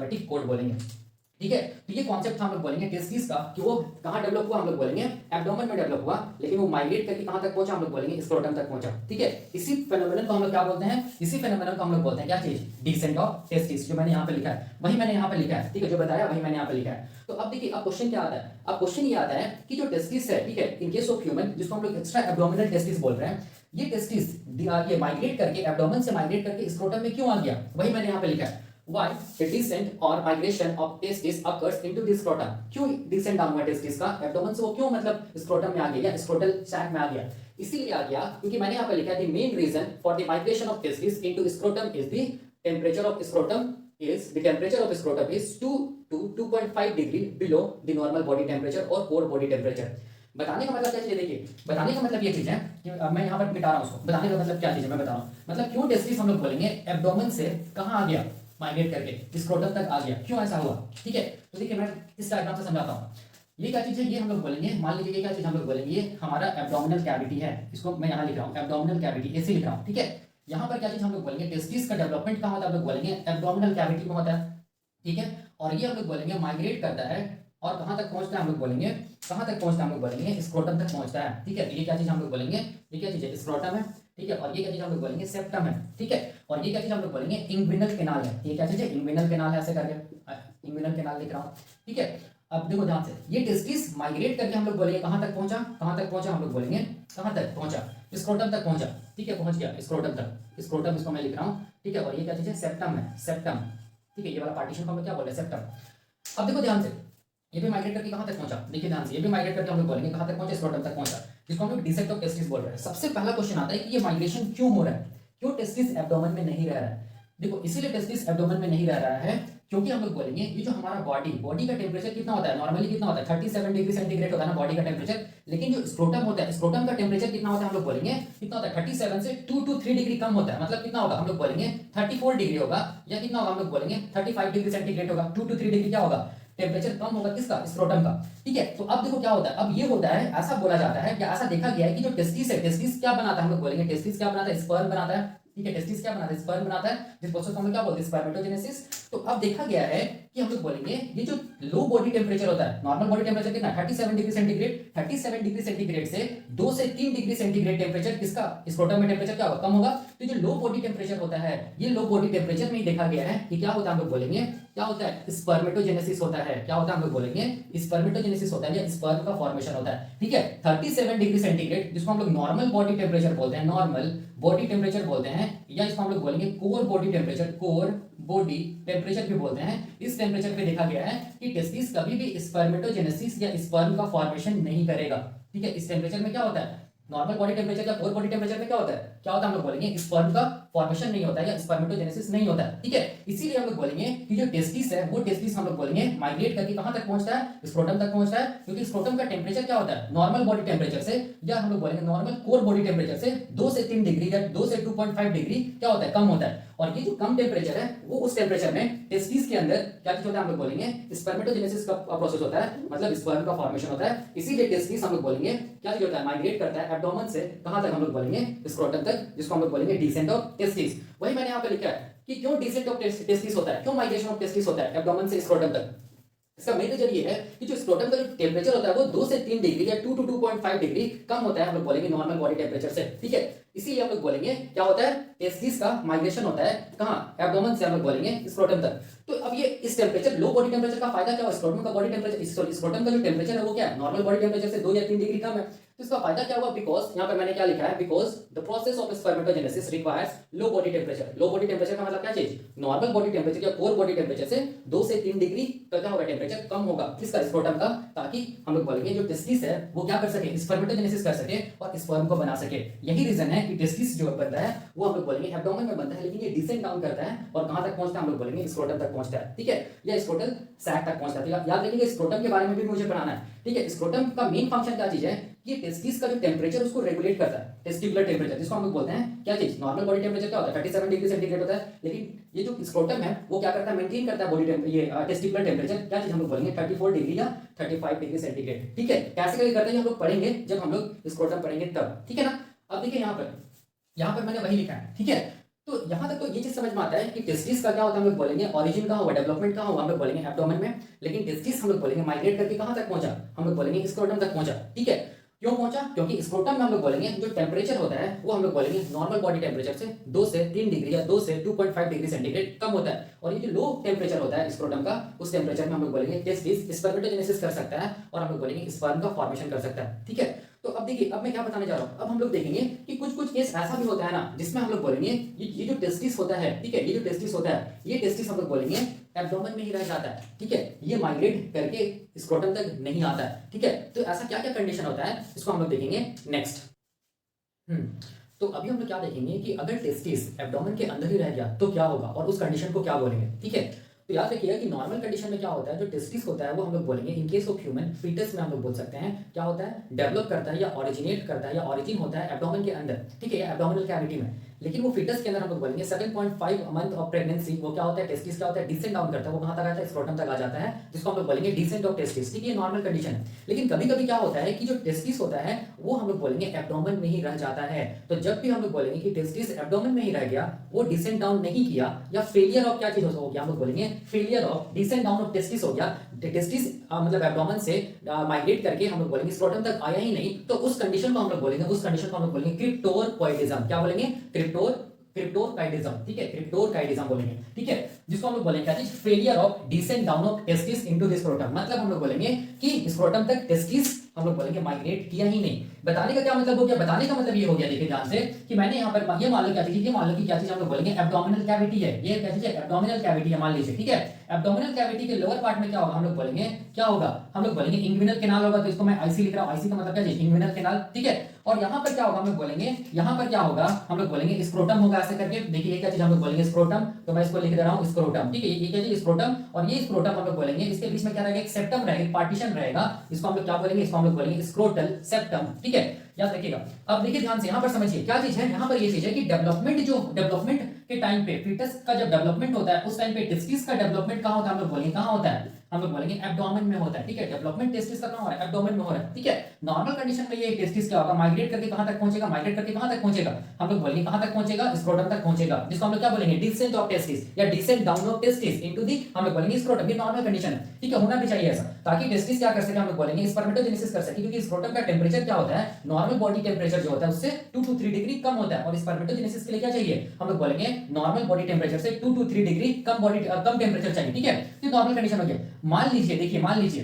Alphabetic code बोलेंगे। ठीक है, तो ये कॉन्सेप्ट हम लोग बोलेंगे टेस्टिस का कि वो कहाँ डेवलप हुआ, हम लोग बोलेंगे एब्डोमेन में डेवलप हुआ, लेकिन वो माइग्रेट करके कहाँ तक पहुंचा, हम लोग बोलेंगे स्क्रोटम तक पहुंचा। ठीक है, इसी फेनोमेनन को हम लोग क्या बोलते हैं, इसी फेनोमेनन को हम लोग बोलते हैं क्या चीज, डिसेंट ऑफ टेस्टिस। जो मैंने यहाँ पे लिखा है वही मैंने यहाँ पे लिखा है। ठीक है, जो बताया वही मैंने यहाँ पे लिखा है। तो अब देखिए, अब क्वेश्चन क्या आता है, अब क्वेश्चन ये आता है कि जो टेस्टिस है, ठीक है, इन केस ऑफ ह्यूमन जिसको हम लोग एक्स्ट्रा एब्डोमिनल टेस्टिस बोल रहे हैं, ये टेस्टिस ये माइग्रेट करके एब्डोमेन से माइग्रेट करके स्क्रोटम में क्यों आ गया, वही मैंने यहाँ पे लिखा है। Why the descent or migration of testis occurs into the scrotum? क्यों descent डाउन हुआ टेस्टिस का एब्डोमेन से, वो क्यों मतलब स्क्रोटम में आ गया या स्क्रोटल सैक में आ गया, इसीलिए आ गया क्योंकि मैंने यहाँ पे लिखा है the main reason for the migration of testis into scrotum is the temperature of scrotum is 2 to 2.5 degree below the normal body temperature or core body temperature। बताने का मतलब क्या चीज है, देखिए बताने का मतलब ये चीज है कि अब मैं यहाँ पर मिटा रहा हूँ उसको, बताने का मतलब क्या चीज है मैं बता रहा हूँ, मतलब क्यों टेस्टिस हम लोग बोलेंगे एब्डोमेन से कहाँ आ गया, माइग्रेट करके स्क्रोटम तक आ गया, क्यों ऐसा हुआ। ठीक है, तो देखिए मैं इस डायग्राम से समझाता हूँ। ये क्या चीज है, ये हम लोग बोलेंगे, मान लीजिए ये क्या चीज हम लोग बोलेंगे, ये हमारा एब्डोमिनल कैविटी है, इसको मैं यहाँ लिख रहा हूँ एब्डोमिनल कैविटी, ऐसे लिख रहा हूँ। ठीक है, यहाँ पर क्या चीज हम लोग बोलेंगे, टेस्टिस का डेवलपमेंट कहाँ होता है, हम लोग बोलेंगे एब्डोमिनल कैविटी में होता है। ठीक है, और ये हम लोग बोलेंगे माइग्रेट करता है और कहाँ तक पहुंचता है, हम लोग बोलेंगे कहाँ तक पहुंचता है, हम लोग बोलेंगे स्क्रोटम तक पहुंचता है। ठीक है, ये क्या चीज हम लोग बोलेंगे, ये क्या चीज है, स्क्रोटम है। ठीक है, और ये क्या चीज हम लोग बोलेंगे, सेप्टम है। ठीक है, और ये क्या चीज हम लोग बोलेंगे, इंग्विनल कैनाल है। ये क्या चीज है, इंग्विनल कैनाल है, ऐसे करके इंग्विनल कैनाल लिख रहा हूँ। ठीक है, अब देखो ध्यान से, ये टेस्टिस माइग्रेट करके हम लोग बोलेंगे कहाँ तक पहुंचा, कहाँ तक पहुंचा, हम लोग बोलेंगे कहाँ तक पहुंचा, स्क्रोटम तक पहुंचा। ठीक है, पहुंच गया स्क्रोटम तक, स्क्रोटम इसको मैं लिख रहा हूँ। ठीक है, और ये क्या चीज है, सेप्टम है, सेप्टम। ठीक है, ये वाला पार्टीशन को हम क्या बोल रहे हैं, सेप्टम। अब देखो ध्यान से, ये भी माइग्रेट करके कहाँ तक पहुंचा, देखिए ध्यान से, ये भी माइग्रेट करके हम लोग बोलेंगे कहाँ तक पहुंचा, स्क्रोटम तक पहुंचा, जिसको हम लोग डिसेक्ट ऑफ टेस्टिस बोल रहे हैं। सबसे पहला क्वेश्चन आता है कि ये माइग्रेशन क्यों हो रहा है, क्यों टेस्टिस एब्डोमेन में नहीं रह रहा है। देखो इसीलिए टेस्टिस एब्डोमेन में नहीं रह रहा है क्योंकि हम लोग बोलेंगे ये जो हमारा बॉडी का टेम्परेचर कितना होता है, नॉर्मली कितना होता है 37 डिग्री सेंटीग्रेड होता है ना बॉडी का टेम्परेचर, लेकिन जो स्क्रोटम होता है, स्क्रोटम का टेम्परेचर कितना होता है, हम लोग बोलेंगे कितना होता है 37 से 2 to 3 डिग्री कम होता है। मतलब कितना होगा, हम लोग बोलेंगे 34 डिग्री होगा, या कितना होगा, हम लोग बोलेंगे 35 डिग्री सेंटीग्रेड होगा। 2 to 3 डिग्री क्या होगा, टेम्परेचर कम होगा, किसका, स्क्रोटम का। ठीक है, तो अब देखो क्या होता है, अब ये होता है, ऐसा बोला जाता है या ऐसा देखा गया है कि जो टेस्टिस है, टेस्टिस क्या बनाता है, हम लोग बोलेंगे टेस्टिस क्या बनाता है, स्पर्म बनाता है। ठीक है, टेस्टिस क्या बनाता है, स्पर्म बनाता है, जिस प्रोसेस को हम लोग क्या बोलते हैं, स्पर्मेटोजेनेसिस। तो अब देखा गया है कि हम लोग बोलेंगे ये जो लो बॉडी टेम्परेचर होता है, नॉर्मल बॉडी टेम्परेचर कितना 37 डिग्री सेंटीग्रेड, 37 डिग्री सेंटीग्रेड से 2 से 3 डिग्री सेंटीग्रेड टेम्परेचर किसका, स्क्रोटम में टेम्परेचर क्या होगा, कम होगा। तो जो लो बॉडी टेम्परेचर होता है, ये लो बॉडी टेम्परेचर में ही देखा गया है कि क्या होता है, हम लोग बोलेंगे क्या होता है, स्पर्मेटोजेनेसिस होता है। क्या होता है, हम लोग बोलेंगे स्पर्मेटोजेनेसिस होता है या स्पर्म का फॉर्मेशन होता है। ठीक है, 37 डिग्री सेंटीग्रेड जिसको हम लोग नॉर्मल बॉडी टेम्परेचर बोलते हैं, नॉर्मल बॉडी टेम्परेचर बोलते हैं, या इसको हम लोग बोलेंगे core body temperature, core body temperature भी बोलते हैं। इस टेम्परेचर पे देखा गया है कि टेस्टिस कभी भी स्पर्मेटोजेनेसिस या स्पर्म का फॉर्मेशन नहीं करेगा। ठीक है, इस टेम्परेचर में क्या होता है, नॉर्मल बॉडी टेम्परेचर या कोर बॉडी टेम्परेचर में क्या होता है, क्या होता है, हम लोग बोलेंगे स्पर्म का फॉर्मेशन नहीं होता है या स्पर्मेटोजेनेसिस नहीं होता है। ठीक है, इसीलिए हम लोग बोलेंगे कि जो टेस्टिस है, वो टेस्टिस हम लोग बोलेंगे माइग्रेट करके कहां तक पहुंचता है, स्क्रोटम तक पहुंचता है, क्योंकि स्क्रोटम का टेम्परेचर क्या होता है, नॉर्मल बॉडी टेम्परेचर से, या हम लोग बोलेंगे नॉर्मल कोर बॉडी टेम्परेचर से 2 से 3 डिग्री या 2 से 2.5 डिग्री क्या होता है, कम होता है। और ये जो कम टेम्परेचर है, वो उस टेम्परेचर में टेस्टिस के अंदर क्या चीज होता है, हम लोग बोलेंगे स्पर्मेटोजेनेसिस का प्रोसेस होता है, मतलब स्पर्म का फॉर्मेशन होता है। इसीलिए टेस्टिस हम लोग बोलेंगे क्या चीज होता है, माइग्रेट करता है एब्डोमेन से कहां तक, हम लोग बोलेंगे स्क्रोटम तक, जिसको हम लोग बोलेंगे डिसेंट ऑफ टेस्टिस। वही मैंने यहाँ पे लिखा है कि क्यों डिसेंट ऑफ टेस्टिस होता है, क्यों माइग्रेशन ऑफ टेस्टिस होता है एब्डोमेन से स्क्रोटम तक। इसका मेन रीजन ये है कि जो स्क्रोटम का जो टेम्परेचर होता है वो 2 से 3 डिग्री या 2 to 2.5 डिग्री कम होता है, हम लोग बोलेंगे नॉर्मल बॉडी टेम्परेचर से। ठीक है, इसीलिए हम लोग बोलेंगे क्या होता है, टेस्टिस का माइग्रेशन होता है कहां, एब्डोमेन से हम लोग बोलेंगे स्क्रोटम तक। तो अब ये इस टेम्परेचर लो बॉडी टेम्परेचर का फायदा क्या हुआ, स्क्रोटम का बॉडी टेम्परेचर, स्क्रोटम का जो टेम्परेचर है वो क्या है, नॉर्मल बॉडी टेम्परेचर से 2 या 3 डिग्री कम है। तो इसका फायदा क्या हुआ, बिकॉज यहाँ पे मैंने क्या लिखा है, because the process of spermatogenesis requires low body temperature. Low body temperature का मतलब क्या चीज, नॉर्मल बॉडी टेम्परेचर या कोर बॉडी टेम्परेचर से 2 से 3 डिग्री का क्या होगा, टेम्परेचर कम होगा किसका, स्क्रोटम का, ताकि हम लोग बोलेंगे जो टेस्टिस है वो क्या कर सके, स्पर्मेटोजेनेसिस कर सके और स्पर्म को बना सके। यही रीजन है कि टेस्टिस जो बनता है वो हम लोग बोलेंगे एब्डोमेन में बनता है, लेकिन ये डिसेंट डाउन करता है और कहां तक पहुंचता है, हम लोग बोलेंगे स्क्रोटम तक पहुंचता है। ठीक है, या स्क्रोटल सैक तक पहुंचता है। याद रखिए स्क्रोटम के बारे में भी मुझे पढ़ाना है। ठीक है, स्क्रोटम का मेन फंक्शन क्या चीज है, ये टेस्टिस का जो टेम्परेचर उसको रेगुलेट करता है, टेस्टिकुलर टेम्परेचर, जिसको हम लोग बोलते हैं क्या चीज, नॉर्मल बॉडी टेम्परेचर क्या होता है 37 डिग्री सेंटीग्रेड होता है, लेकिन ये जो स्क्रोटम है वो क्या करता है, मेंटेन करता है बॉडी ये टेस्टिकुलर टेम्परेचर, क्या चीज हम लोग बोलेंगे 34 डिग्री या 35 डिग्री सेंटीग्रेड। ठीक है, कैसे करके करते हैं हम लोग पढ़ेंगे जब हम लोग स्क्रोटम पढ़ेंगे तब। ठीक है ना, अब देखिए यहाँ पर मैंने वही लिखा है। ठीक है, तो यहाँ तक तो ये चीज समझ में आता है कि टेस्टिस का क्या होता है, हम लोग बोलेंगे ऑरिजिन कहाँ हुआ, डेवलपमेंट कहाँ हुआ, हम लोग बोलेंगे एब्डोमेन में। लेकिन टेस्टिस हम लोग बोलेंगे माइग्रेट करके कहाँ तक पहुंचा, हम लोग बोलेंगे स्क्रोटम तक पहुंचा। ठीक है, क्यों पहुंचा, क्योंकि स्क्रोटम में हम लोग बोलेंगे जो टेम्परेचर होता है वो हम लोग बोलेंगे नॉर्मल बॉडी टेम्परेचर से 2 से 3 डिग्री या 2 से 2.5 डिग्री सेंटीग्रेड कम होता है। और ये जो लो टेम्परेचर होता है स्क्रोटम का, उस टेम्परेचर में हम लोग बोलेंगे टेस्टिस स्पर्मेटोजेनेसिस कर सकता है और हम लोग बोलेंगे स्पर्म का फॉर्मेशन कर सकता है। ठीक है, तो अब देखिए, अब मैं क्या बताने जा रहा हूँ, अब हम लोग देखेंगे कि कुछ कुछ केस ऐसा भी होता है ना जिसमें हम लोग बोलेंगे ये जो टेस्टिस होता है, ठीक है, ये जो टेस्टिस होता है, ये टेस्टिस हम लोग बोलेंगे एब्डोमेन में ही रह जाता है। ठीक है, ये माइग्रेट करके स्क्रोटम तक नहीं आता है। ठीक है, तो ऐसा क्या क्या कंडीशन होता है इसको हम लोग देखेंगे नेक्स्ट। तो अभी हम लोग क्या देखेंगे कि अगर टेस्टिस एब्डोमेन के अंदर ही रह गया तो क्या होगा और उस कंडीशन को क्या बोलेंगे। ठीक है, तो याद रखिएगा कि नॉर्मल कंडीशन में क्या होता है, जो टेस्टिस होता है वो हम लोग बोलेंगे in case of human foetus में हम लोग बोल सकते हैं क्या होता है, डेवलप करता है या ओरिजिनेट करता है या ओरिजिन होता है एब्डोमेन के अंदर। ठीक है, एब्डोमिनल कैविटी में। लेकिन वो फीटस के अंदर हम लोग बोलेंगे 7.5 मंथ ऑफ प्रेगनेंसी वो क्या होता है, टेस्टिस क्या होता है, डिसेंट डाउन करता है। वो कहां तक आता है, स्क्रोटम तक आ जाता है, जिसको हम लोग बोलेंगे डिसेंट ऑफ टेस्टिस। ठीक है, ये नॉर्मल कंडीशन है। लेकिन कभी कभी क्या होता है कि जो टेस्टिस होता है वो हम लोग बोलेंगे एब्डोमेन में ही रह जाता है। तो जब भी हम लोग बोलेंगे कि टेस्टिस एब्डोमेन में ही रह गया, वो डिसेंट डाउन नहीं किया, या फेलियर ऑफ क्या चीज हो गया, हम लोग बोलेंगे failure of descent down of testis हो गया, टेस्टिस मतलब एब्डोमेन से माइग्रेट करके हम लोग बोलेंगे स्क्रोटम तक आया ही नहीं, तो उस कंडीशन को हम लोग बोलेंगे, उस कंडीशन को हम लोग बोलेंगे क्रिप्टोरकोइडिज्म। क्या बोलेंगे, क्रिप्टोरकाइडिज्म। ठीक है, क्रिप्टोरकाइडिज्म बोलेंगे। ठीक है, जिसको हम लोग बोलेंगे क्या चीज, failure of descent down of testis into the scrotum. मतलब हम लोग बोलेंगे कि स्क्रोटम तक टेस्टिस हम लोग बोलेंगे माइग्रेट किया ही नहीं। बताने का क्या मतलब हो गया, बताने का मतलब ये हो गया, देखिए ध्यान से, कि मैंने यहाँ पर ये मान लो क्या चीज, ये मान लो कि क्या चीज हम लोग बोलेंगे एब्डोमिनल कैविटी है। ये क्या चीज है, एब्डोमिनल कैविटी है मान लीजिए। ठीक है, एब्डोमिनल कैविटी के लोअर पार्ट में क्या होगा, हम लोग बोलेंगे क्या होगा, हम लोग बोलेंगे इंग्विनल कैनाल होगा। तो इसको मैं आईसी लिख रहा हूं, आईसी का मतलब क्या चीज, इंग्विनल कैनाल। ठीक है, और यहाँ पर क्या होगा, हम लोग बोलेंगे, यहाँ पर क्या होगा, हम लोग बोलेंगे स्क्रोटम होगा ऐसे करके। देखिए ये क्या चीज हम लोग बोलेंगे, स्क्रोटम। तो मैं इसको लिख दे रहा हूँ स्क्रोटम। ठीक है, ये क्या चीज, स्क्रोटम। और ये स्क्रोटम हम लोग बोलेंगे, इसके बीच में क्या रहेगा, एक सेप्टम रहेगा, पार्टीशन रहेगा। इसको हम लोग क्या बोलेंगे, इसको हम लोग बोलेंगे स्क्रोटल सेप्टम। ठीक है, याद रखिएगा। अब देखिए ध्यान से, यहाँ पर समझिए क्या चीज है, यहाँ पर ये चीज है कि डेवलपमेंट के टाइम पे, फीटस का जब डेवलपमेंट होता है उस टाइम पे टेस्टिस का डेवलपमेंट कहाँ होता है, हम लोग बोलेंगे कहाँ होता है, हम लोग बोलेंगे एब्डोमेन में होता है। ठीक है, डेवलपमेंट टेस्टिस का कहाँ हो रहा है, एब्डोमेन में हो रहा है। ठीक है, नॉर्मल कंडीशन में ये टेस्टिस क्या होगा, माइग्रेट करके कहाँ तक पहुंचेगा, माइग्रेट करके कहाँ तक पहुंचेगा, हम लोग बोलेंगे कहाँ तक पहुंचेगा, स्क्रोटम तक पहुंचेगा, जिसको हम लोग क्या बोलेंगे, डिसेंट ऑफ टेस्टिस या descent down of testis into the, हम लोग बोलेंगे स्क्रोटम। ये नॉर्मल कंडीशन है। ठीक है, होना भी चाहिए ऐसा, ताकि टेस्टिस क्या कर सके, हम लोग बोलेंगे स्पर्मेटोजेनेसिस कर सके। क्योंकि स्क्रोटम का टेंपरेचर क्या होता है, नॉर्मल बॉडी टेंपरेचर जो होता है उससे 2 to 3 डिग्री कम होता है। और स्पर्मेटोजेनेसिस के लिए क्या चाहिए, हम लोग बोलेंगे नॉर्मल बॉडी टेंपरेचर से 2 to 3 डिग्री कम टेंपरेचर चाहिए। ठीक है, ये नॉर्मल कंडीशन हो गया। मान लीजिए, देखिए मान लीजिए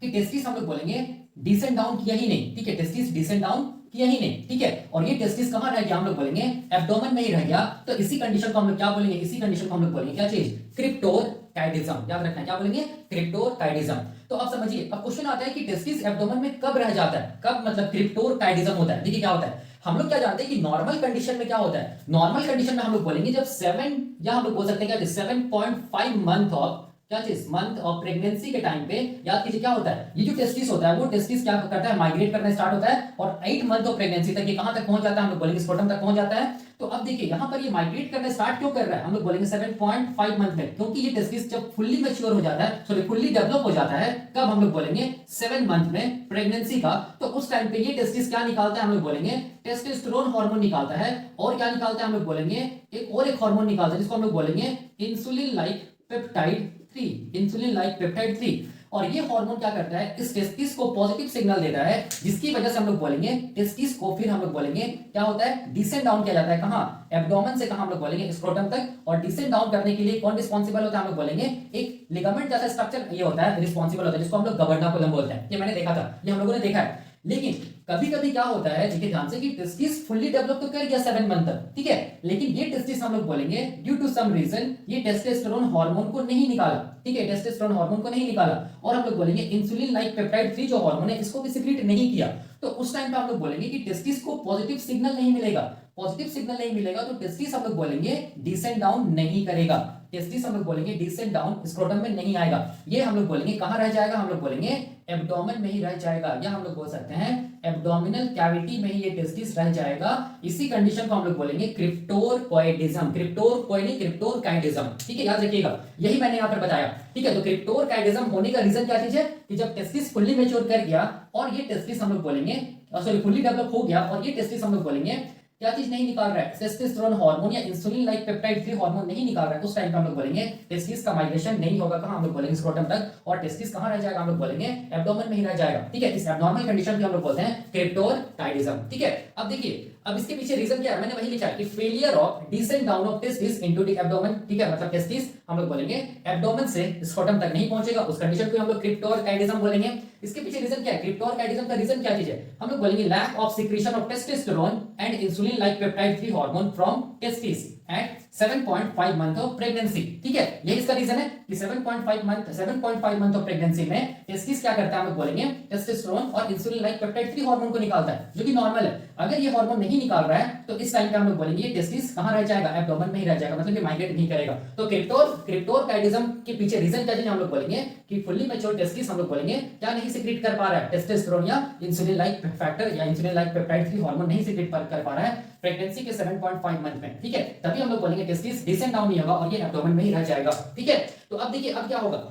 कि टेस्टिस हम लोग बोलेंगे डिसेंट डाउन किया ही नहीं। ठीक है, टेस्टिस डिसेंट डाउन किया ही नहीं। ठीक है, और ये टेस्टिस कहां रह गया, हम लोग बोलेंगे एब्डोमेन में ही रह गया। तो इसी कंडीशन को हम लोग क्या बोलेंगे, इसी कंडीशन को हम लोग बोलेंगे क्या चीज, क्रिप्टोरकाइडिज्म। याद रखना है, क्या बोलेंगे, क्रिप्टोरकाइडिज्म। तो अब समझिए, अब क्वेश्चन आता है कि टेस्टिस एब्डोमेन में कब रह जाता है, कब मतलब क्रिप्टोरकाइडिज्म होता है। देखिए क्या होता है, हम लोग क्या जानते हैं कि नॉर्मल कंडीशन में क्या होता है, नॉर्मल कंडीशन में हम लोग बोलेंगे जब 7 या हम लोग बोल सकते हैं क्या 7.5 मंथ ऑफ क्या चीज, मंथ ऑफ प्रेगनेंसी के टाइम पे, याद कीजिए क्या होता है, ये जो टेस्टिस होता है वो टेस्टिस क्या करता है, माइग्रेट करना स्टार्ट होता है। और 8 मंथ ऑफ प्रेगनेंसी तक ये कहां तक पहुंच जाता है, हम लोग बोलेंगे स्क्रोटम तक पहुंच जाता है। तो अब देखिए यहां पर ये माइग्रेट करना स्टार्ट क्यों कर रहा है, हम लोग बोलेंगे 7.5 मंथ में, क्योंकि ये टेस्टिस जब फुल्ली मैच्योर हो जाता है, सॉरी फुल्ली डेवलप हो जाता है, कब, हम लोग बोलेंगे 7 मंथ में प्रेगनेंसी का। तो उस टाइम पे ये टेस्टिस क्या निकालता है, हम लोग बोलेंगे टेस्टोस्टेरोन हार्मोन निकालता है। और क्या निकालता है, हम लोग बोलेंगे एक हार्मोन निकालता है, जिसको हम लोग बोलेंगे insulin like peptide 3, insulin like peptide 3। और ये हार्मोन क्या करता है, इस टेस्टिस को पॉजिटिव सिग्नल देता है, जिसकी वजह से हम लोग बोलेंगे टेस्टिस को फिर हम लोग बोलेंगे क्या होता है, डिसेंट डाउन किया जाता है। कहां, एब्डोमेन से कहां, हम लोग बोलेंगे स्क्रोटम तक। और डिसेंट डाउन करने के लिए कौन रिस्पांसिबल होता है, हम लोग बोलेंगे एक लिगामेंट जैसा स्ट्रक्चर ये होता है, रिस्पांसिबल होता है, जिसको हम लोग गबर्नाकुलम बोलते हैं। ये मैंने देखा था, ये हम लोगों ने देखा है। लेकिन कभी कभी क्या होता है, देखिए ध्यान से, कि टेस्टिस फुल्ली डेवलप तो कर गया 7 मंथ तक। ठीक है, लेकिन ये टेस्टिस हम लोग बोलेंगे ड्यू टू सम रीजन ये टेस्टोस्टेरोन हार्मोन को नहीं निकाला। ठीक है, टेस्टोस्टेरोन हार्मोन को नहीं निकाला, और हम लोग बोलेंगे इंसुलिन लाइक पेप्टाइड 3 जो हार्मोन है इसको भी सिक्रीट नहीं किया। तो उस टाइम पे हम लोग बोलेंगे कि टेस्टिस को पॉजिटिव सिग्नल नहीं मिलेगा, पॉजिटिव सिग्नल नहीं मिलेगा, तो टेस्टिस हम लोग बोलेंगे डिसेंट डाउन नहीं करेगा, टेस्टिस हम लोग बोलेंगे डिसेंट डाउन स्क्रोटम में नहीं आएगा। ये हम लोग बोलेंगे कहां रह जाएगा, हम लोग बोलेंगे एब्डोमेन में ही रह जाएगा, या हम लोग बोल सकते हैं एब्डोमिनल कैविटी में ही ये टेस्टिस रह जाएगा। इसी कंडीशन को हम लोग बोलेंगे क्रिप्टोरकोइडिज्म, क्रिप्टोरकाइडिज्म। ठीक है, याद रखिएगा, यही मैंने यहां पर बताया। ठीक है, तो क्रिप्टोरकाइडिज्म होने का रीजन क्या चीज है, कि जब टेस्टिस फुल्ली मैच्योर कर गया और ये टेस्टिस हम लोग बोलेंगे सॉरी फुल्ली डेवलप हो गया, और ये टेस्टिस हम लोग बोलेंगे क्या चीज नहीं निकाल रहा है, टेस्टोस्टेरोन हार्मोन या इंसुलिन लाइक पेप्टाइड 3 हार्मोन नहीं निकाल रहा है, उस टाइम पे हम लोग बोलेंगे टेस्टिस का माइग्रेशन नहीं होगा, कहां हम लोग बोलेंगे स्क्रोटम तक, और टेस्टिस कहां रह जाएगा, हम लोग बोलेंगे एब्डोमेन में ही रह जाएगा। ठीक है, इस एब्नॉर्मल कंडीशन को हम लोग बोलते हैं क्रिप्टोरकाइडिज्म। ठीक है, अब देखिए अब इसके पीछे रीजन क्या है, मैंने वही लिखा है कि failure of descent down of testis into the abdomen. ठीक है, मतलब टेस्टिस हम लोग बोलेंगे एब्डोमेन से स्क्रोटम तक नहीं पहुंचेगा, उस कंडीशन को हम लोग क्रिप्टोरकाइडिज्म बोलेंगे। इसके पीछे रीजन क्या है, क्रिप्टोरकाइडिज्म का रीजन क्या चीज है, हम लोग बोलेंगे lack of secretion of testosterone and insulin like peptide 3 hormone from testis at 7.5 month of pregnancy. ठीक है, यही इसका रीजन है कि 7.5 मंथ ऑफ प्रेगनेंसी में टेस्टिस क्या करता है, हम लोग बोलेंगे टेस्टोस्टेरोन और इंसुलिन लाइक पेप्टाइड 3 हार्मोन को निकालता है, जो कि नॉर्मल है। अगर ये हार्मोन नहीं निकाल रहा है तो इस टाइम पे हम लोग बोलेंगे ये टेस्टिस कहां रह जाएगा, एब्डोमेन में ही रह जाएगा, मतलब ये माइग्रेट नहीं करेगा। तो क्रिप्टोरकाइडिज्म के पीछे रीजन क्या है, हम लोग बोलेंगे कि फुल्ली मैच्योर टेस्टिस हम लोग बोलेंगे क्या नहीं सिक्रीट कर पा रहा है, टेस्टोस्टेरोन या इंसुलिन लाइक फैक्टर या इंसुलिन लाइक पेप्टाइड 3 हार्मोन नहीं सिक्रीट कर पा रहा है प्रेगनेंसी के 7.5 मंथ में। ठीक है, तभी हम लोग बोलेंगे टेस्टिस डिसेंट डाउन नहीं होगा और ये एब्डोमेन में ही रह जाएगा। ठीक है, तो अब देखिए अब क्या होगा,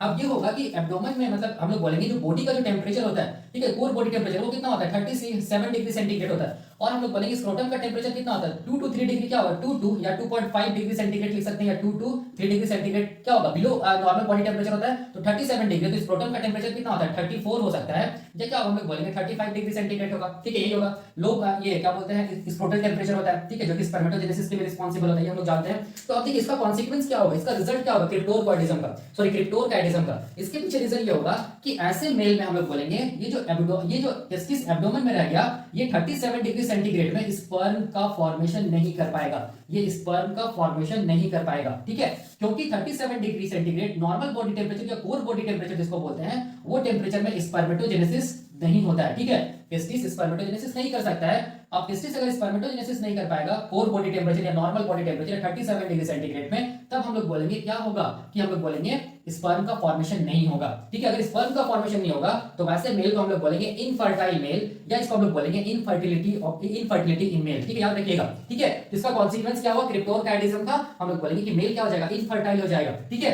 अब ये होगा कि एब्डोमेन में मतलब हम लोग बोलेंगे जो बॉडी का जो टेम्परेचर होता है, ठीक है, कोर बॉडी टेम्परेचर वो कितना होता है 37 डिग्री सेंटीग्रेड होता है, और हम लोग बोलेंगे स्क्रोटम का टेम्परेचर कितना होता है 2 to 3 डिग्री, क्या होगा 2 to या 2.5 डिग्री सेंटीग्रेड लिख सकते हैं, या 2 to 3 डिग्री सेंटीग्रेड क्या होगा बिलो नॉर्मल बॉडी टेम्परेचर होता है, तो 37 डिग्री, तो स्क्रोटम का टेम्परेचर कितना होता है 34 हो सकता है, या क्या हम लोग बोलेंगे 35 डिग्री सेंटीग्रेड होगा। ठीक है, यही होगा लो ये क्या बोलते हैं स्क्रोटल टेम्परेचर होता है, ठीक है, जो कि स्पर्मेटोजेनेसिस के लिए रिस्पांसिबल होता है, हम लोग जानते हैं। तो अब देखिए इसका कॉन्सिक्वेंस क्या होगा, इसका रिजल्ट क्या होगा क्रिप्टोरकाइडिज्म का, सॉरी क्रिप्टोरकाइडिज्म का। इसके पीछे रीजन ये होगा कि ऐसे मेल में हम लोग बोलेंगे ये जो टेस्टिस एब्डोमेन में रह गया, ये 37 डिग्री सेंटीग्रेड में स्पर्म का फॉर्मेशन नहीं कर पाएगा, ये स्पर्म का फॉर्मेशन नहीं कर पाएगा। ठीक है, क्योंकि 37 degree centigrade normal body temperature या कोर बॉडी टेम्परेचर जिसको बोलते हैं, वो टेम्परेचर में स्पर्मेटोजेनेसिस नहीं होता है। ठीक है, टेस्टिस स्पर्मेटोजेनेसिस नहीं कर सकता है। अब टेस्टिस अगर स्पर्मेटोजेनेसिस नहीं कर पाएगा कोर बॉडी टेम्परेचर या normal body temperature 37 degree centigrade में, तब हम लोग बोलेंगे क्या होगा कि हम लोग बोलेंगे स्पर्म का फॉर्मेशन नहीं होगा। ठीक है, अगर स्पर्म का फॉर्मेशन नहीं होगा तो वैसे मेल को हम लोग बोलेंगे इनफर्टाइल मेल, या इसको हम लोग बोलेंगे इनफर्टिलिटी इन मेल। ठीक है, याद रखिएगा। ठीक है, इसका कॉन्सिक्वेंस क्या हुआ क्रिप्टोरकाइडिज्म का, हम लोग बोलेंगे कि मेल क्या हो जाएगा इनफर्टाइल हो जाएगा। ठीक है,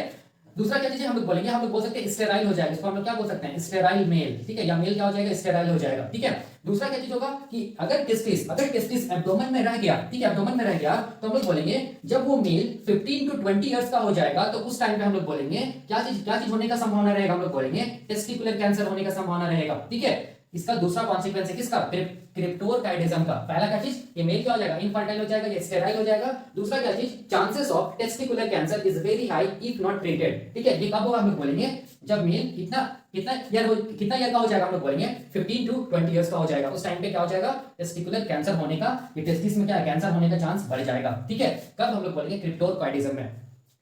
दूसरा क्या चीज है हम लोग बोलेंगे, हम लोग बोल सकते हैं स्टेराइल हो जाएगा, इसको हम लोग क्या बोल सकते हैं स्टेराइल मेल। ठीक है, या मेल क्या हो जाएगा स्टेराइल हो जाएगा। ठीक है, दूसरा क्या चीज होगा कि अगर टेस्टिस एब्डोमेन में रह गया, ठीक है, एब्डोमेन में रह गया, तो हम लोग बोलेंगे जब वो मेल 15 to 20 इयर्स का हो जाएगा तो उस टाइम पे हम लोग बोलेंगे क्या चीज होने का संभावना रहेगा, हम लोग बोलेंगे टेस्टिकुलर कैंसर होने का संभावना रहेगा। ठीक है, इसका दूसरा कॉन्सिक्वेंस है किसका क्रिप्टोरकाइडिज्म का। पहला क्या चीज ये मेल क्या हो जाएगा इनफर्टाइल हो जाएगा, ये स्टेराइल हो जाएगा। दूसरा क्या चीज chances of testicular cancer is very high if not treated. ठीक है, ये कब होगा हम लोग बोलेंगे जब मेल कितना ईयर का हो जाएगा, हम लोग बोलेंगे 15 to 20 इयर्स का हो जाएगा, उस टाइम पे क्या हो जाएगा टेस्टिकुलर कैंसर होने का, ये टेस्टिस में क्या है कैंसर होने का चांस बढ़ जाएगा। ठीक है, कब हम लोग बोलेंगे क्रिप्टोरकाइडिज्म में।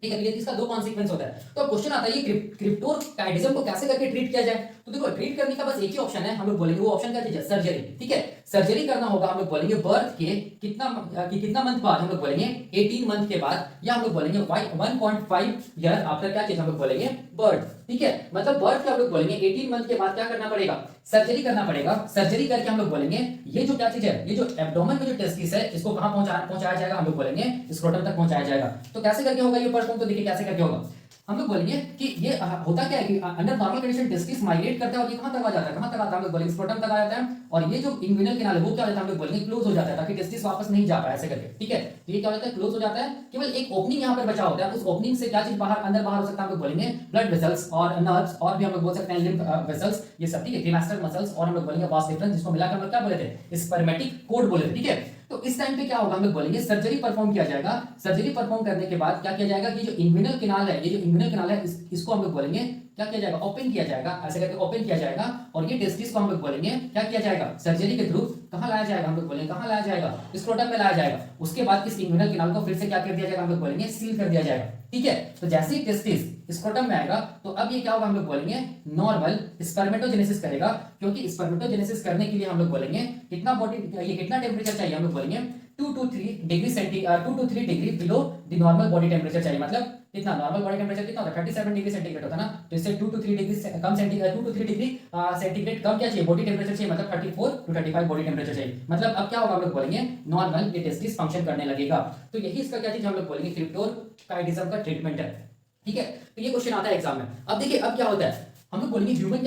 ठीक है, इसका दो कॉन्सिक्वेंस होता है। तो क्वेश्चन आता है ये क्रिप्टोरकाइडिज्म को कैसे करके ट्रीट किया जाए, तो देखो ट्रीट करने का बस एक ही ऑप्शन है, हम लोग बोलेंगे वो ऑप्शन क्या है सर्जरी। ठीक है, सर्जरी करना होगा, हम लोग बोलेंगे बर्थ के कितना मंथ बाद, हम लोग बोलेंगे 18 मंथ के बाद, या हम लोग बोलेंगे 1.5 ईयर आफ्टर क्या चीज हम लोग बोलेंगे बर्थ। ठीक है, मतलब बर्थ के हम लोग बोलेंगे 18 मंथ के बाद क्या करना पड़ेगा सर्जरी करना पड़ेगा। सर्जरी करके हम लोग बोलेंगे ये जो क्या चीज है, ये जो एब्डोमेन में जो टेस्टिस है इसको कहां पहुंचाया जाएगा, हम लोग बोलेंगे स्क्रोटम तक पहुंचाया जाएगा। तो कैसे करके होगा ये परफॉर्म, तो देखिए कैसे करके होगा, हम लोग बोलेंगे कि ये होता क्या है कि under normal condition testis migrate करता है और ये कहां तक आ जाता है, कहां तक आता है, हम लोग बोलेंगे स्क्रोटम तक आ जाता है, और ये जो इंग्विनल कैनाल है वो क्या हो जाता है, हम लोग बोलेंगे क्लोज हो जाता है ताकि टेस्टिस वापस नहीं जा पाए ऐसे करके। ठीक है, तो ये क्या हो जाता है क्लोज हो जाता है, केवल एक ओपनिंग यहां पर बचा होता है, उस ओपनिंग से क्या चीज बाहर अंदर बाहर हो सकता है, हम लोग बोलेंगे ब्लड वेसल्स और नर्व्स, और भी हम लोग बोल सकते हैं लिम्फ वेसल्स, ये सब। ठीक है, क्रीमास्टर मसल्स, और हम लोग बोलेंगे वास डिफरेंस, जिसको मिलाकर हम लोग क्या बोले थे स्पर्मेटिक कोड बोले थे। ठीक है, तो इस टाइम पे क्या होगा, हम लोग बोलेंगे सर्जरी परफॉर्म किया जाएगा। सर्जरी परफॉर्म करने के बाद क्या किया जाएगा कि जो इंग्विनल कैनाल है, ये जो इंग्विनल कैनाल है इसको हम लोग बोलेंगे क्या किया जाएगा ओपन किया जाएगा, ऐसे करके ओपन किया जाएगा, और ये टेस्टिस को हम लोग बोलेंगे क्या किया जाएगा सर्जरी के थ्रू कहां लाया जाएगा, हम लोग बोलेंगे कहां लाया जाएगा स्क्रोटम में लाया जाएगा। उसके बाद इस इंग्विनल कैनाल को फिर से क्या कर दिया जाएगा, हम लोग बोलेंगे सील कर दिया जाएगा। ठीक है, तो जैसे ही टेस्टिस स्क्रोटम में आएगा तो अब ये क्या होगा, हम लोग बोलेंगे नॉर्मल स्पर्मेटोजेनेसिस करेगा, क्योंकि स्पर्मेटोजेनेसिस करने के लिए हम लोग बोलेंगे कितना बॉडी ये कितना टेम्परेचर चाहिए, हम लोग बोलेंगे 2 to 3 degree below the normal body temperature चाहिए। मतलब कितना नॉर्मल बॉडी टेम्परेचर कितना होता है 37 डिग्री सेंटीग्रेड होता है ना, तो इससे 2 to 3 डिग्री कम सेंटीग्रेड 2 to 3 डिग्री सेंटीग्रेड कम क्या चाहिए बॉडी टेम्परेचर चाहिए, मतलब 34 to 35 बॉडी टेम्परेचर चाहिए। मतलब अब क्या होगा, हम लोग बोलेंगे नॉर्मल ये टेस्टिस फंक्शन करने लगेगा। तो यही इसका क्या चीज हम लोग बोलेंगे क्रिप्टोरकाइडिज्म का ट्रीटमेंट है। ठीक है, तो ये क्वेश्चन आता है एग्जाम में। अब देखिए अब क्या होता है, हम लोग बोलेंगे ह्यूमन